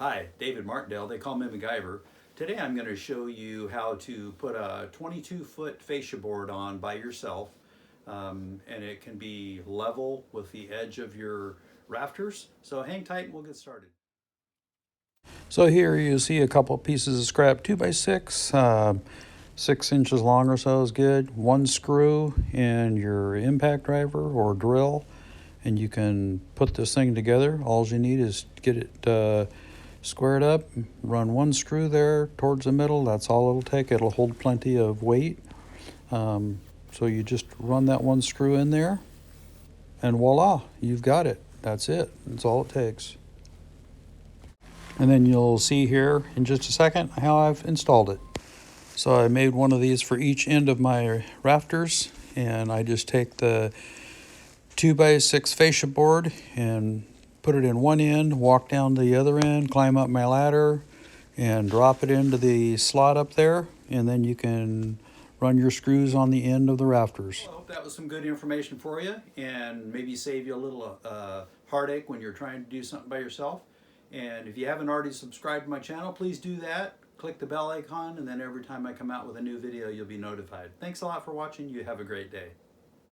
Hi, David Martindale. They call me MacGyver. Today I'm going to show you how to put a 22-foot fascia board on by yourself. And it can be level with the edge of your rafters. So hang tight and we'll get started. So here you see a couple pieces of scrap 2x6, 6 inches long or so is good. One screw and your impact driver or drill, and you can put this thing together. All you need is get it squared up, run one screw there towards the middle. That's all it'll take. It'll hold plenty of weight. So you just run that one screw in there and voila, you've got it. That's it. That's all it takes. And then you'll see here in just a second how I've installed it. So I made one of these for each end of my rafters, and I just take the 2x6 fascia board and put it in one end, walk down to the other end, climb up my ladder, and drop it into the slot up there, and then you can run your screws on the end of the rafters. Well, I hope that was some good information for you and maybe save you a little heartache when you're trying to do something by yourself. And if you haven't already subscribed to my channel, please do that. Click the bell icon, and then every time I come out with a new video, you'll be notified. Thanks a lot for watching. You have a great day.